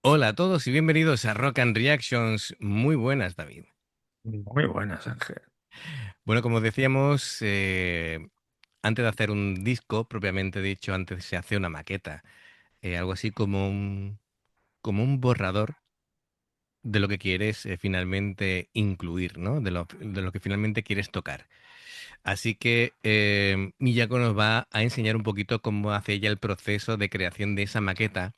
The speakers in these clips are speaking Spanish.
Hola a todos y bienvenidos a Rock and Reactions. Muy buenas, David. Muy buenas, Ángel. Bueno, como decíamos, antes de hacer un disco, propiamente dicho, antes se hace una maqueta, algo así como un borrador de lo que quieres finalmente incluir, ¿no? De lo que finalmente quieres tocar. Así que Miyako nos va a enseñar un poquito cómo hace ella el proceso de creación de esa maqueta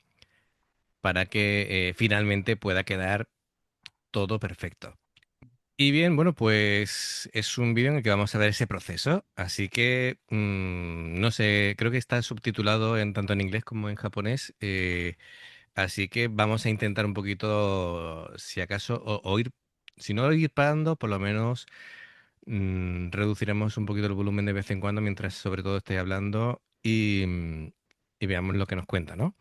para que finalmente pueda quedar todo perfecto. Y bien, bueno, pues es un vídeo en el que vamos a ver ese proceso, así que no sé, creo que está subtitulado en tanto en inglés como en japonés, así que vamos a intentar un poquito, si acaso, oír, si no ir parando, por lo menos reduciremos un poquito el volumen de vez en cuando mientras sobre todo esté hablando y veamos lo que nos cuenta, ¿no?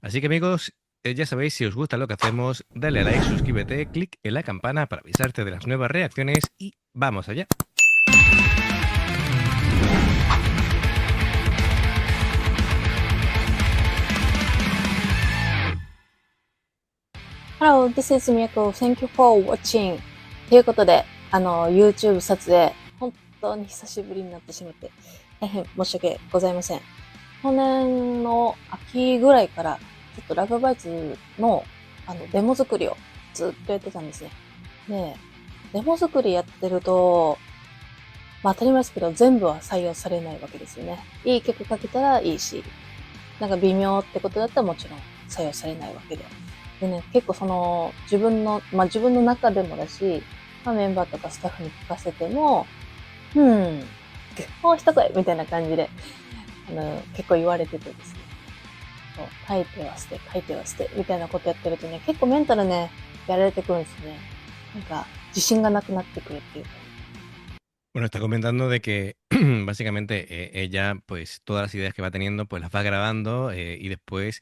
Así que amigos, ya sabéis, si os gusta lo que hacemos, dale a like, suscríbete, clic en la campana para avisarte de las nuevas reacciones y vamos allá. Hello, this is Miyako. Thank you for watching. ということで、YouTube 撮影、本当に久しぶりになってしまって、大変申し訳ございません。去年の秋ぐらいから、ちょっとラグバイツの、デモ作りをずっとやってたんですね。で、デモ作りやってると、まあ当たり前ですけど、全部は採用されないわけですよね。いい曲書けたらいいし、なんか微妙ってことだったらもちろん採用されないわけで。でね、結構その自分の中でもだし、まあ、メンバーとかスタッフに聞かせても、もう一声みたいな感じで、結構言われててですね。そう書いては捨て、書いては捨て、みたいなことやってるとね、結構メンタルね、やられてくるんですね。なんか、自信がなくなってくるっていうか。Bueno, está comentando de que básicamente ella, pues todas las ideas que va teniendo, pues las va grabando y después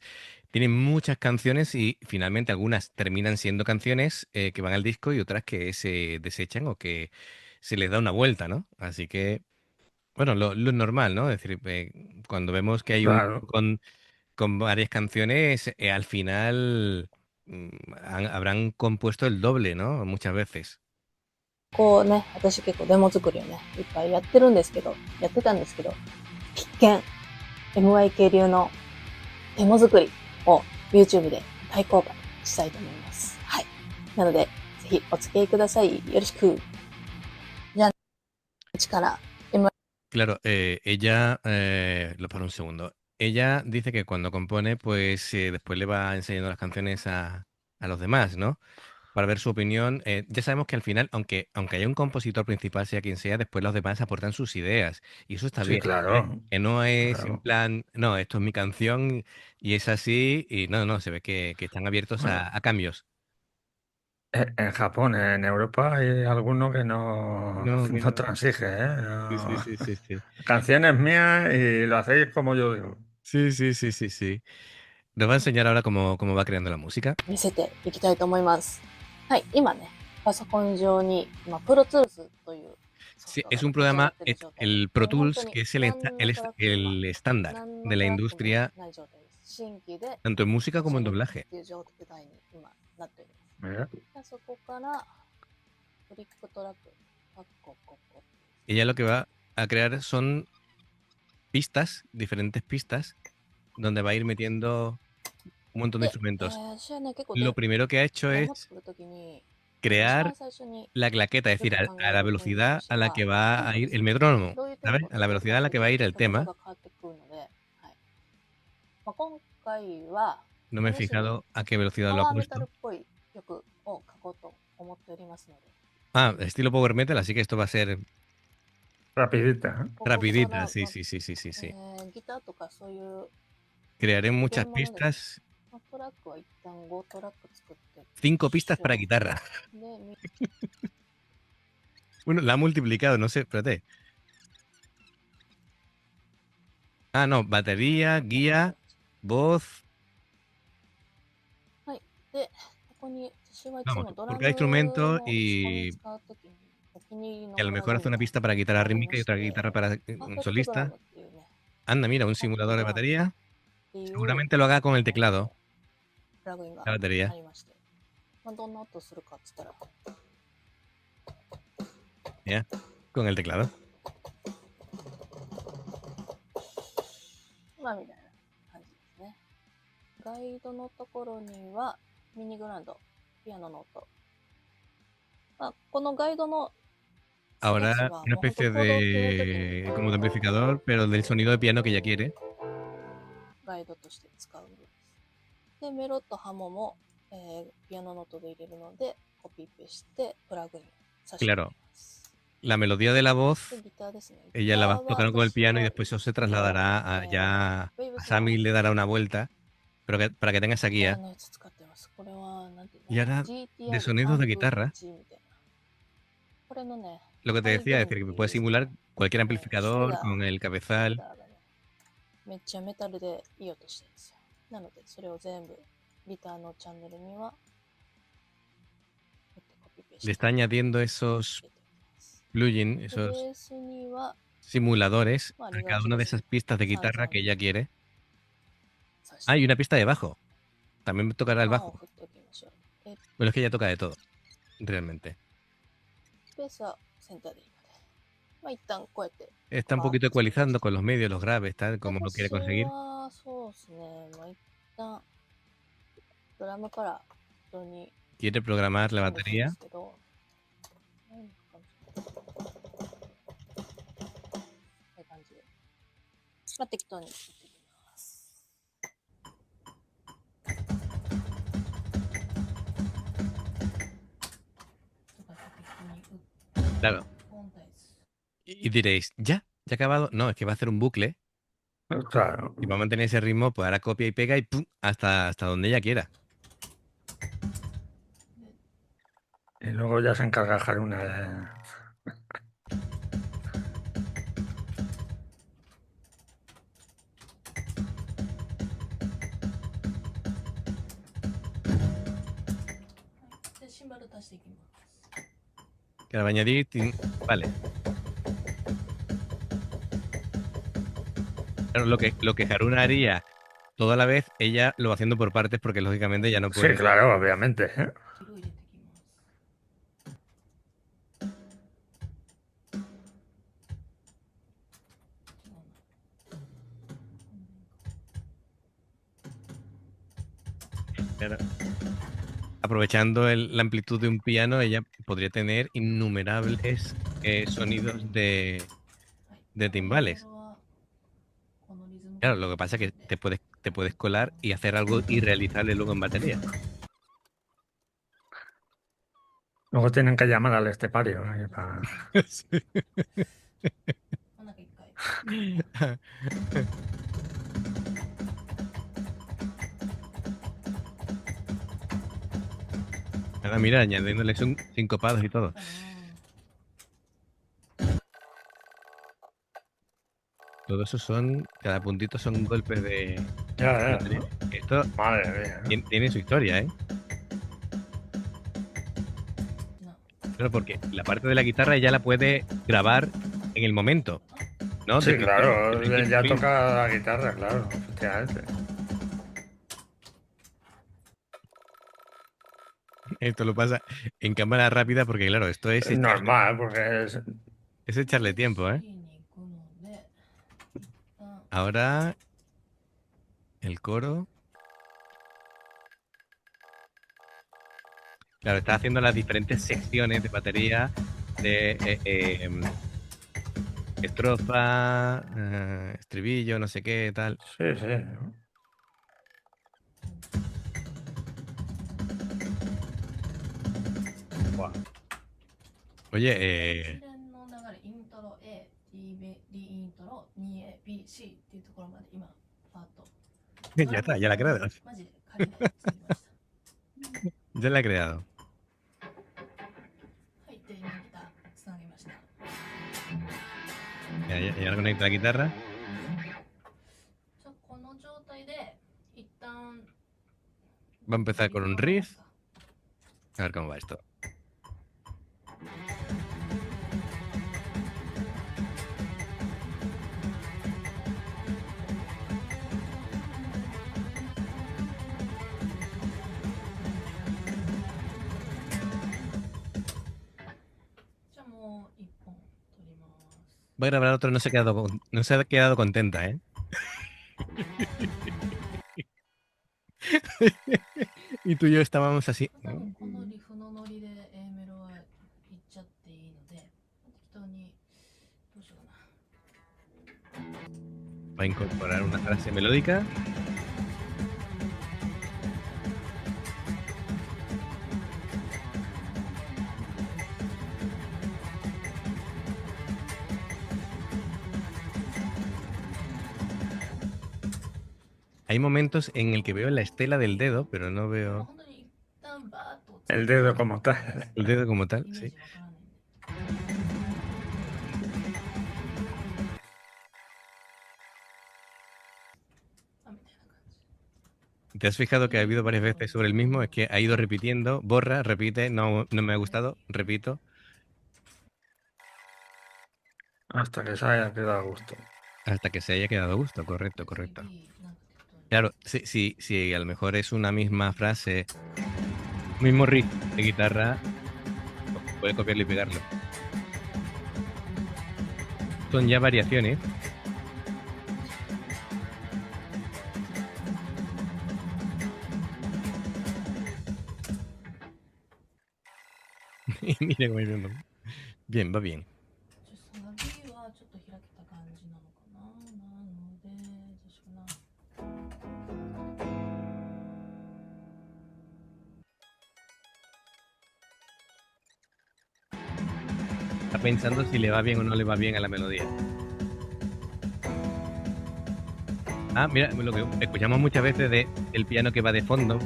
tiene muchas canciones y finalmente algunas terminan siendo canciones que van al disco y otras que se desechan o que se les da una vuelta, ¿no? Así que, bueno, lo normal, ¿no? Es decir, cuando vemos que hay un Claro. con varias canciones, al final habrán compuesto el doble, ¿no? Muchas veces. こうね、私結構デモ作りをね、いっぱいやってるんですけど、やってたんですけど、必見 MYK 流のデモ作りを YouTube で大公開したいと思います。はい。なので、ぜひお付き合いください。よろしく。じゃあ、1から MYK Claro, ella, lo para un segundo. Ella dice que cuando compone, pues después le va enseñando las canciones a los demás, ¿no? Para ver su opinión. Ya sabemos que al final, aunque haya un compositor principal, sea quien sea, después los demás aportan sus ideas. Y eso está Sí, bien, ¿vale? claro. Que no es en Claro. plan, no, esto es mi canción y es así. Y no, no, se ve que están abiertos Bueno, a cambios. en Japón, en Europa hay alguno que no, No, que no no. transige, ¿eh? Sí, sí, sí, sí, sí. La canción es mía y lo hacéis como yo digo. Sí, sí, sí, sí, sí. Nos va a enseñar ahora cómo va creando la música. 見せていきたいと思います。はい、今ね、パソコン上に、プロツールスというソフSí,トがes un立ち上がっprograma,ている状態で、el Pro もう本当 Tools, に que es何のトラックも今、el estándar 何の de la トラックも industria, ない状態です。新規で tanto en música 立ち como 上 en げたっ doblaje. ていう状態に今なっております。Mira. そこからトリックトラック、パッコココ。Ella lo que va a crear son pistas, diferentes pistas, donde va a ir metiendo un montón de で、instrumentos. 私はね、結構 Lo primero que ha hecho デモ es 作るときに、一 crear 番最初に la claqueta, es よ decir, く考a え la るポイントと velocidad して a la は、que テン va a ポで ir す el ね。metrónomo, どういうテン ¿sabes? ポ A で la 弾く velocidad か a la で que va a ir el 弾き方 tema. が変わってくるので、はい。今回は、No me he むしろ fijado a qué velocidad パ lo ha ワーメタ puesto. ルっぽい曲を書こうと思っておりますので、Ah, estilo power metal, así que esto va a ser Rapidita, ¿eh? ここか rapidita, ら、sí, sí, sí, sí, sí, sí. ギターとかそういうCrearé 入れ muchas 物ですね。pistas, トラックは一旦5トラック作って、cinco 一 pistas 緒 para guitarra. で、Bueno, la ha multiplicado, no sé, espérate. Ah, no, batería, みたいな guía, 形。voz. はい。で、ここに私はいつ Vamos, もドラ por cada ム instrumento の打ち込み y 使うときにお気に入りの a lo ドラ mejor ム hace を una ね、pista para guitarra 選びrítmicaまy し otra て、guitarra para パーフ un ェクトドラ solista. ムっていうね、Anda, mira, un パーフェクト simulador de ドラム batería. っていう、Seguramente lo haga con el あの、teclado. プラグインが La あ batería. りまして、まあ、どんな音するかっつったら、 Ya, con el teclado. まあみたいな感じですね。ガイドのところにはミニグランド、ピアノの音。まあ、このガイドの Ahora 少しは una もう本当 especie 行動を決めるときに como de amplificador, pero del sonido de piano que ella quiere. ガイドとして使うんです。で、メロとハモも、ピアノの音で入れるので、コピペしてプラグインさせています。 La melodía de la voz, で、ギターですね。 ella la va tocando con el ギター piano y は después eso se 私は trasladará ya a Sammy le dará una vuelta, pero para que tenga esa ギター guía. のやつ使ってます。これは、なんていう Y ahora の de sonidos de guitarra, 1みたいな。これのね、 lo que te decía, es decir, que puedes simular cualquier それ amplificador が con el ギ cabezal. ターがね、めっちゃメタルでいい音してるんですよ。なので、それを全部ギターのチャンネルにはコピペして Le está añadiendo esos 入れておきます。 plugins, で、 esos ベースには simuladores Vale, a cada gracias. una de esas pistas de guitarra que Sansan. ella quiere. さして Ah, y una pista de bajo. También tocará el パンを bajo. 振っておきましょう。 Bueno, es que ella toca de todo, realmente. ベースはセンターでいいので、まあ一旦こうやって Está un poquito ecualizando con los medios, los graves, tal, como lo quiere 私 conseguir. はそうですね、まあ一旦ドラムから普通に Quiere programar la 飛んでくるんで batería. すけど、何かこういう感じで、まあ適当にやっていきます。 Claro. Y diréis, ¿ya? ¿Ya ha acabado? No, es que va a hacer un bucle Claro. y va a mantener ese ritmo, pues ahora copia y pega y ¡pum! Hasta donde ella quiera. Y luego ya se encarga Haruna de... Que ahora va a añadir. Vale. Claro, lo que Haruna haría toda la vez, ella lo va haciendo por partes porque lógicamente ya no Sí, puede. claro, obviamente. Claro. Aprovechando la amplitud de un piano, ella podría tener innumerables sonidos de timbales. Claro, lo que pasa es que te puedes colar y hacer algo irrealizable luego en batería. Luego tienen que llamar al estepario. Para... Sí. Ahora mira, añadiéndole son sincopados y todo. Todo eso son, cada puntito son golpes de Ya, batería. Esto Madre mía. tiene su historia, ¿eh? Claro, porque la parte de la guitarra ya la puede grabar en el momento, ¿no? Sí, De que- claro, de que- ya toca la guitarra, claro, efectivamente. Esto lo pasa en cámara rápida porque, claro, esto es Es normal, porque es echarle tiempo, ¿eh? Ahora el coro. Claro, está haciendo las diferentes secciones de batería de estrofa, estribillo, no sé qué, tal. Sí, sí. Buah. Oye, ya está, ya la he creado. Ya la he creado. Ya ahora conecta la guitarra. Va a empezar con un riff. A ver cómo va esto. Voy a grabar otro, no se ha quedado contenta, ¿eh? Y tú y yo estábamos así. 多分このリフのノリで A メロは言っちゃっていいので、適当にどうしようかな。 Va a incorporar una frase melódica. Hay momentos en el que veo la estela del dedo, pero no veo 本当に一旦バーッと El dedo como tal. el dedo como tal, イメー sí. ジわからないんで。 あ、みたいな感じ。 ¿Te has fijado que ha habido varias veces sobre el mismo? Es que ha ido repitiendo, borra, repite, no me ha gustado, repito. Hasta que se haya quedado a gusto. Hasta que se haya quedado a gusto, correcto, 次 correcto. なんか適当に Claro, si a lo mejor es una misma frase, mismo riff de guitarra, puede copiarlo y pegarlo. Son ya variaciones. Y mira cómo iba. Bien, va bien. サビはちょっと開けた感じなのかな。なので、どうしようかな。 Está pensando si le va bien o no le va bien a la melodía. Ah, mira, lo que escuchamos muchas veces del piano que va de fondo.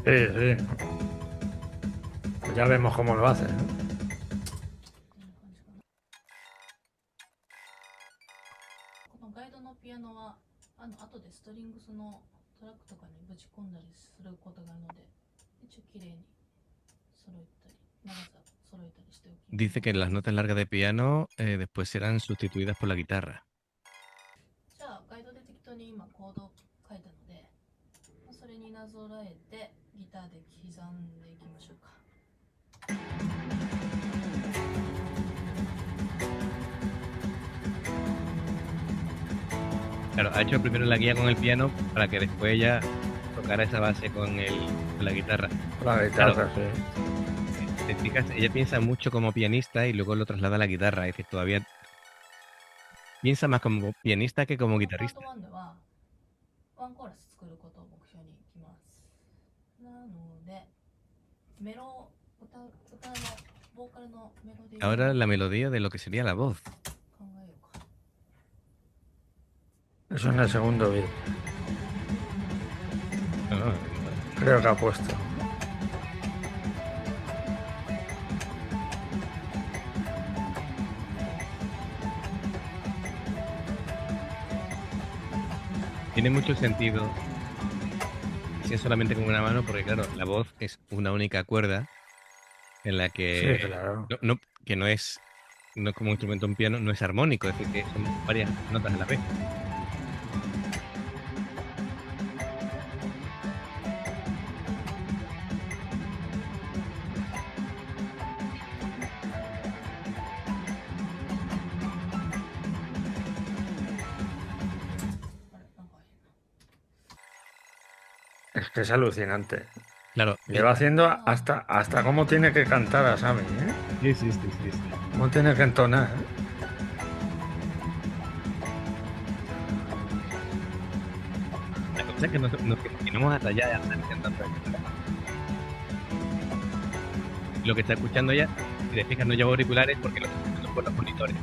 Sí, sí. Pues ya vemos cómo lo hace. ¿No? このガイドのピアノは後でストリングスのトラックとかにぶち込んだりすることがあるので、一応綺麗に揃えたり、長さ揃えたりしておきます。 Dice que las notas largas de piano después serán sustituidas por la guitarra. じゃあガイドで適当に今コード書いたので、それになぞらえてギターで刻んでいきましょうか。 Claro, ha hecho primero la guía con el piano para que después ella tocara esa base con la guitarra. La guitarra, Claro. sí. Te fijas, ella piensa mucho como pianista y luego lo traslada a la guitarra. Es decir, todavía piensa más como pianista que como パー guitarrista. ト1ではワンコーラス作ることを目標にいきます。なので、メロ、歌のボーカルのメロディー Ahora la melodía de lo que sería la voz. 考えようか。 Eso en el segundo beat. Ah, Creo que ha puesto. tiene mucho sentido si es solamente con una mano, porque claro, la voz es una única cuerda en la que Sí, claro. que no es como un instrumento un piano, no es armónico, es decir, que son varias notas a la vez. Es que es alucinante. Claro, Le va haciendo hasta cómo tiene que cantar a Sammy, ¿eh? sí, sí, sí, sí, sí. Cómo tiene que entonar, ¿eh? La cosa es que nos imaginamos hasta allá, ya están cantando. Lo que está escuchando ella, si te fijas, no lleva auriculares porque lo está escuchando por los monitores.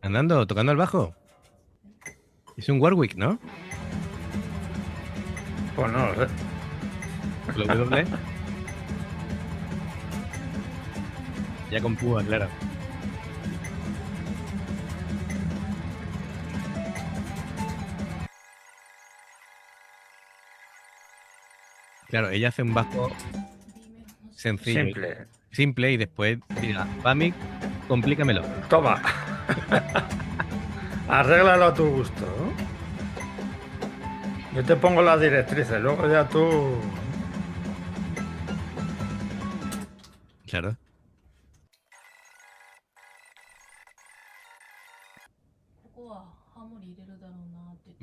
Andando, tocando el bajo. Es un Warwick, ¿no? Pues no lo sé. Lo W. Ya con púa, claro. Claro, ella hace un bajo sencillo, Simple. simple y después diga, Pamic, complícamelo. Toma. Arréglalo a tu gusto, ¿no? Yo te pongo las directrices, luego ya tú... Claro.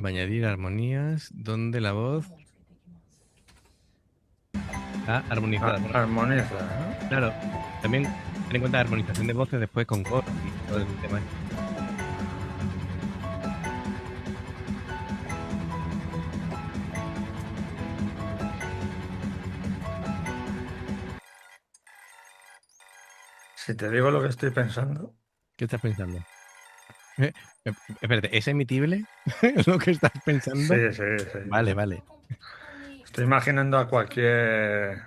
Va a añadir armonías donde la voz está armonizada. Bueno, Armoniza, ¿no? claro, también ten en cuenta la armonización de voces después con coros y todo el tema. Si te digo lo que estoy pensando... ¿Qué estás pensando? Espérate, ¿es emitible lo que estás pensando? Sí, sí, sí. Vale, vale. Estoy imaginando a cualquier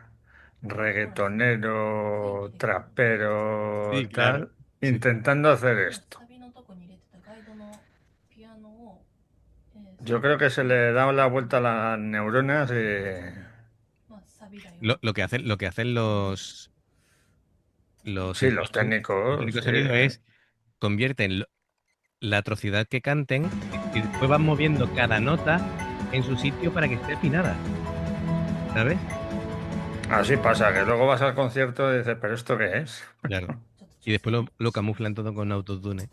reggaetonero, trapero, Sí, claro. tal, Sí. intentando hacer esto. Yo creo que se le da la vuelta a las neuronas y... Lo que hacen los Sí, los técnicos técnicos, de sí. sonido es convierten la atrocidad que canten y después van moviendo cada nota en su sitio para que esté afinada. ¿Sabes? Así pasa, que luego vas al concierto y dices, ¿pero esto qué es? Claro. Y después lo camuflan todo con autotune.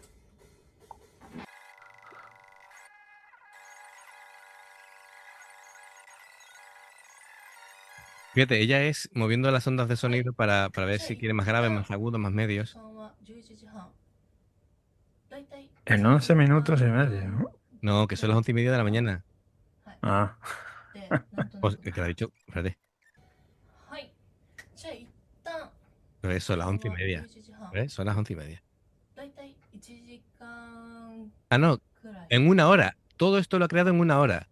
Fíjate, ella es moviendo las ondas de sonido para ver si quiere más graves, más agudos, más medios. En 11 minutos y medio, ¿no? No, que son las 11:30 de la mañana. Ah, Pues, que lo ha dicho, espérate. Pero eso, las 11:30. ¿Ves? Son las 11:30. Ah, no, en una hora. Todo esto lo ha creado en una hora.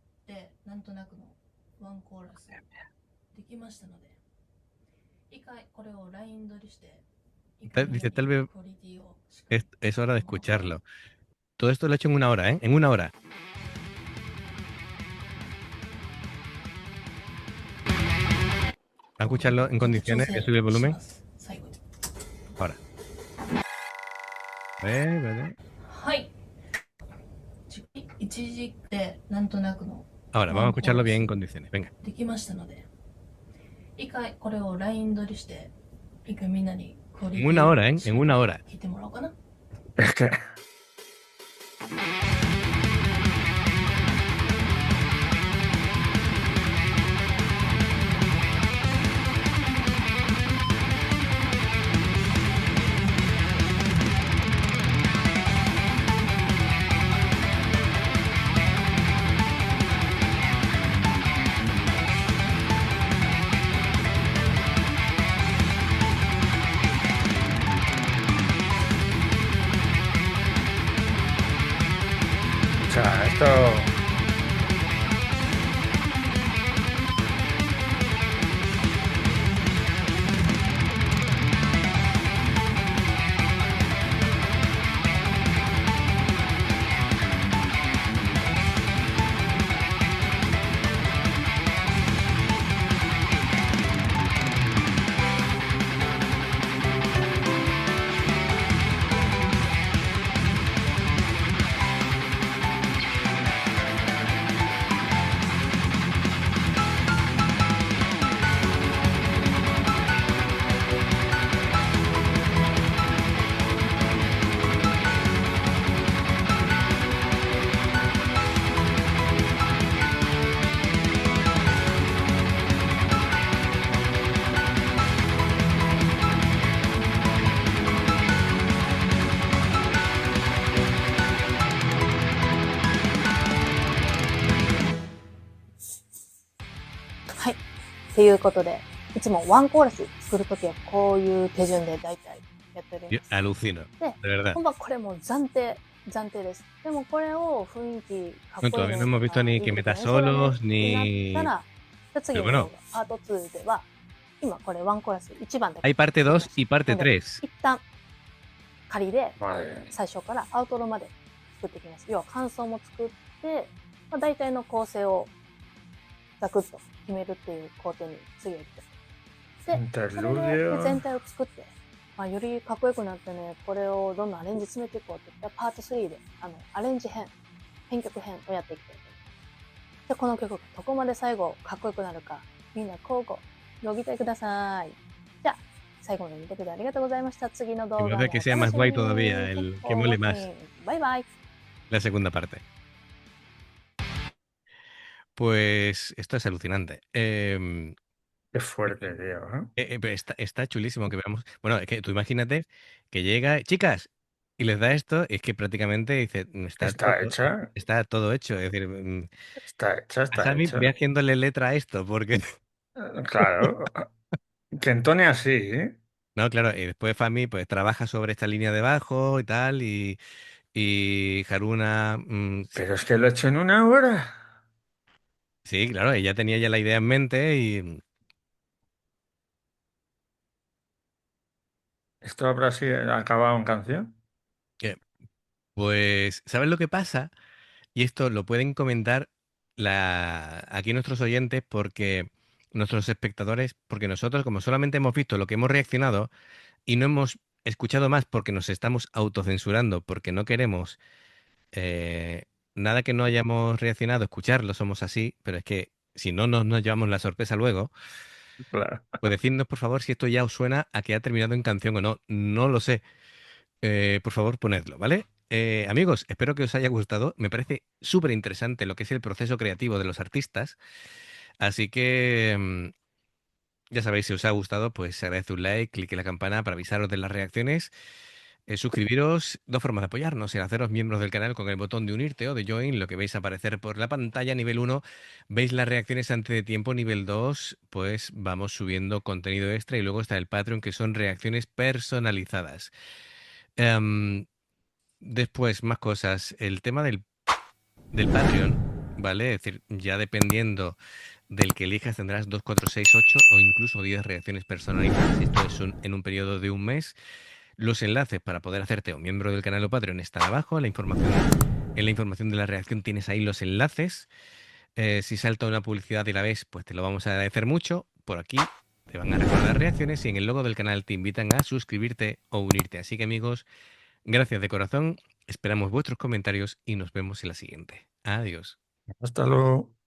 Dice, tal vez es hora de escucharlo. Todo esto lo ha hecho en una hora, ¿eh? En una hora. ¿A escucharlo en condiciones? ¿Voy a subir el volumen? Ahora. ¿Ves? Ahora, vamos a escucharlo bien en condiciones. Venga. En una hora, ¿eh? En una hora. es que... O sea, esto...はい。っていうことで、いつもワンコーラス作るときはこういう手順で大体やっており Yo ます。 alucino, で、 de verdad. 本番これも暫定です。でもこれを雰囲気かっこいい Todavía ね no hemos と visto か、 ni いい que ねと meta か、そうだね solos, になった ni... ら、じゃあ次 Pero の bueno, パート2では、今これワンコーラス1番で hay parte 2 y parte なので、 3. 一旦仮で Vale. 最初からアウトロまで作っていきます。要は感想も作って、まあ、大体の構成をザクッと決めるっていう工程に次は行って。で、それで Interludio. 全体を作って、まあ、よりかっこよくなってね、これをどんどんアレンジ詰めていこうって言って、パート3で、アレンジ編、編曲編をやっていきたいと思います。で、この曲がどこまで最後かっこよくなるか、みんな交互、ご期待ください。じゃあ、最後まで見てくれてありがとうございました。次の Y 動 me 画 hace も que お sea 楽 más しみ guay に。todavía, Thank you que for mole más watching. バイバイ。 la segunda parte. Pues esto es alucinante. Qué fuerte, tío, ¿eh? Pero está chulísimo que veamos. Bueno, es que tú imagínate que llega, chicas, y les da esto, y es que prácticamente dice, Está hecha, está todo hecho. Es decir, está hecha, a está Javi ve hecha. haciéndole letra a esto, porque. Claro, que entone así, ¿eh? No, claro, y después Fami pues trabaja sobre esta línea de bajo y tal, y Haruna, Pero es que lo he hecho en una hora. sí, claro, ella tenía ya la idea en mente y ¿Esto habrá sido acabado en canción? eh, pues, ¿sabes lo que pasa? Y esto lo pueden comentar aquí nuestros oyentes porque nuestros espectadores, porque nosotros como solamente hemos visto lo que hemos reaccionado y no hemos escuchado más porque nos estamos autocensurando, porque no queremos eh, nada que no hayamos reaccionado, escucharlo, somos así, pero es que si no nos llevamos la sorpresa luego, Claro. pues decidnos por favor si esto ya os suena a que ha terminado en canción o no, no lo sé. Por favor, ponedlo, ¿vale? Amigos, espero que os haya gustado. Me parece súper interesante lo que es el proceso creativo de los artistas. Así que, ya sabéis, si os ha gustado, pues se agradece un like, clique en la campana para avisaros de las reacciones. Suscribiros, dos formas de apoyarnos, el haceros miembros del canal con el botón de unirte o de join, lo que veis aparecer por la pantalla. Nivel uno, veis las reacciones antes de tiempo. Nivel 2, pues vamos subiendo contenido extra. Y luego está el Patreon, que son reacciones personalizadas. Em, Después, más cosas. El tema del Patreon, ¿vale? Es decir, ya dependiendo del que elijas, tendrás 2, 4, 6, 8 o incluso 10 reacciones personalizadas. Esto es en un periodo de un mes. Los enlaces para poder hacerte un miembro del canal o Patreon están abajo. En la información de la reacción tienes ahí los enlaces. Si salta una publicidad y la ves, pues te lo vamos a agradecer mucho. Por aquí te van a recordar reacciones y en el logo del canal te invitan a suscribirte o unirte. Así que amigos, gracias de corazón, esperamos vuestros comentarios y nos vemos en la siguiente. Adiós. Hasta luego.